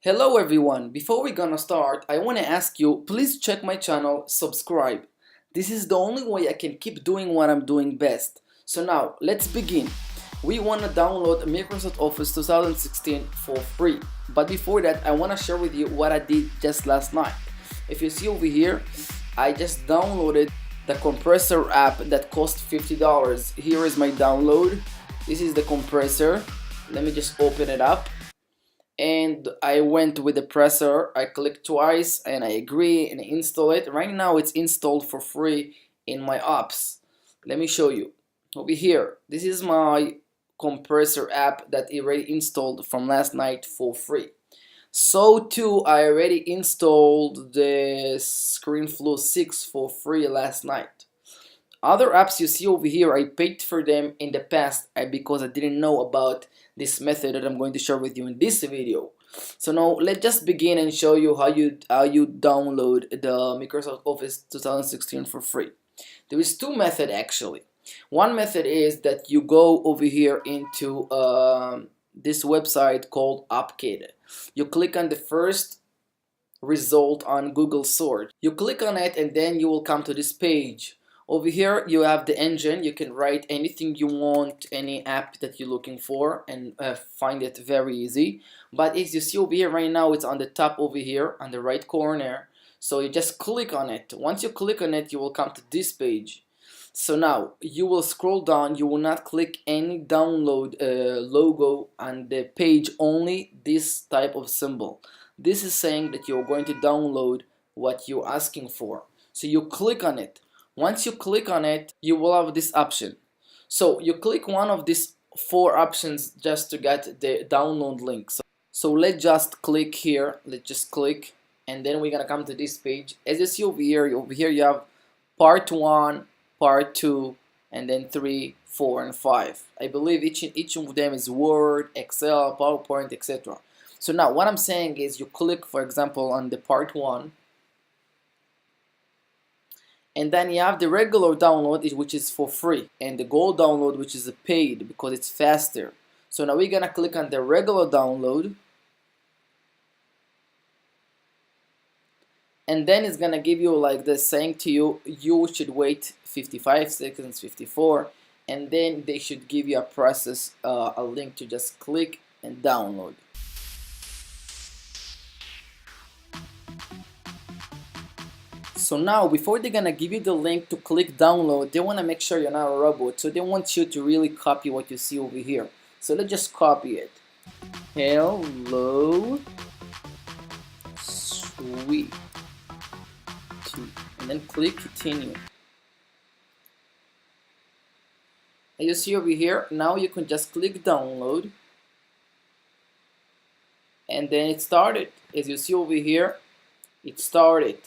Hello everyone, before we're gonna start, I wanna ask you, please check my channel, subscribe. This is the only way I can keep doing what I'm doing best. So now, let's begin. We wanna download Microsoft Office 2016 for free. But before that, I wanna share with you what I did just last night. If you see over here, I just downloaded the compressor app that cost $50. Here is my download. This is the compressor. Let me just open it up. And I went with the presser. I clicked twice and I agree and install it. Right now it's installed for free in my apps. Let me show you over here. This is my compressor app that I already installed from last night for free. So too, I already installed the ScreenFlow 6 for free last night. Other apps you see over here, I paid for them in the past because I didn't know about this method that I'm going to share with you in this video. So now let's just begin and show you how you download the Microsoft Office 2016 for free. There is two methods actually. One method is that you go over here into this website called AppKit. You click on the first result on Google search. You click on it and then you will come to this page. Over here you have the engine. You can write anything you want, any app that you're looking for, and find it very easy. But as you see over here right now, it's on the top over here on the right corner. So you just click on it. Once you click on it, you will come to this page. So now you will scroll down. You will not click any download logo on the page, only this type of symbol. This is saying that you're going to download what you're asking for. So you click on it. Once you click on it, you will have this option. So you click one of these four options just to get the download link. So let's just click here. Let's just click, and then we're gonna come to this page. As you see over here you have part 1, part 2, and then 3, 4, and 5. I believe each of them is Word, Excel, PowerPoint, etc. So now what I'm saying is you click, for example, on the part 1, and then you have the regular download, which is for free, and the gold download, which is paid because it's faster. So now we're gonna click on the regular download, and then it's gonna give you like this, saying to you, you should wait 55 seconds, 54, and then they should give you a process, a link to just click and download. So now, before they're gonna give you the link to click download, they wanna make sure you're not a robot. So they want you to really copy what you see over here. So let's just copy it. Hello, sweet, and then click continue. And you see over here, now you can just click download, and then it started. As you see over here, it started.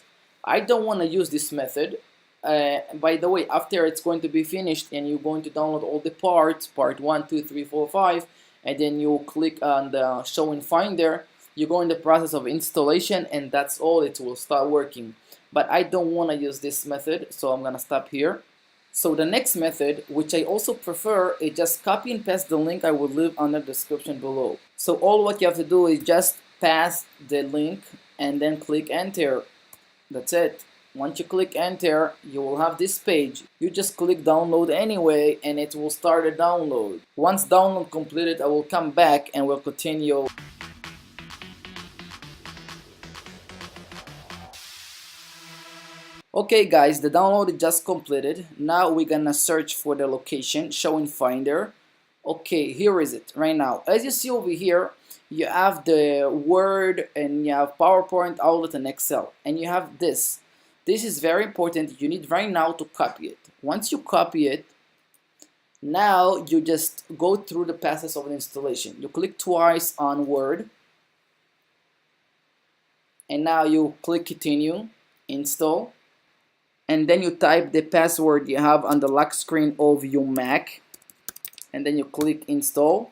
I don't want to use this method. By the way, after it's going to be finished and you're going to download all the parts, part 1, 2, 3, 4, 5, and then you click on the show in Finder, you go in the process of installation, and that's all. It will start working. But I don't want to use this method, so I'm going to stop here. So the next method, which I also prefer, is just copy and paste the link I will leave on the description below. So all what you have to do is just paste the link and then click enter. That's it. Once you click enter, you will have this page. You just click download anyway, and it will start a download. Once download completed, I will come back and we'll continue. Okay guys, the download is just completed. Now we're gonna search for the location, show in Finder. Okay, here is it right now. As you see over here, you have the Word and you have PowerPoint, Outlook, and Excel, and you have this. This is very important. You need right now to copy it. Once you copy it, now you just go through the process of installation. You click twice on Word, and now you click continue, install, and then you type the password you have on the lock screen of your Mac, and then you click install.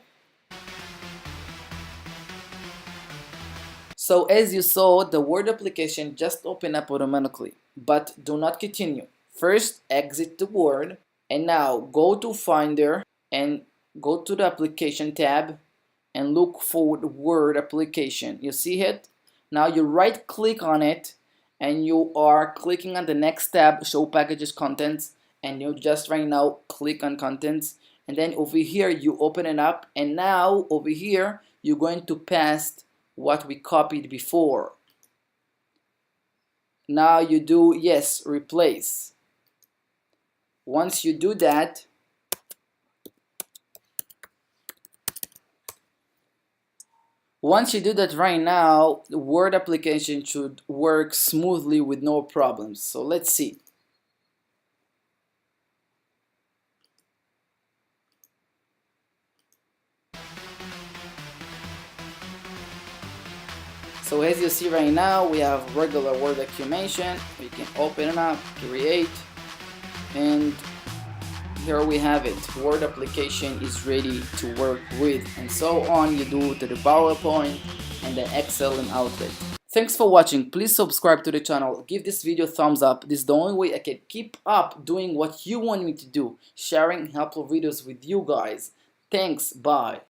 So as you saw, the Word application just opened up automatically, but do not continue. First, exit the Word, and now go to Finder and go to the application tab and look for the Word application. You see it? Now you right click on it and you are clicking on the next tab, show packages contents, and you just right now click on contents, and then over here you open it up, and now over here you're going to paste what we copied before. Now you do yes, replace. Once you do that, right now, the Word application should work smoothly with no problems. So let's see. So as you see right now, we have regular Word documentation. We can open it up, create, and here we have it. Word application is ready to work with, and so on you do to the PowerPoint and the Excel and Outlook. Thanks for watching. Please subscribe to the channel, give this video a thumbs up. This is the only way I can keep up doing what you want me to do, sharing helpful videos with you guys. Thanks, bye.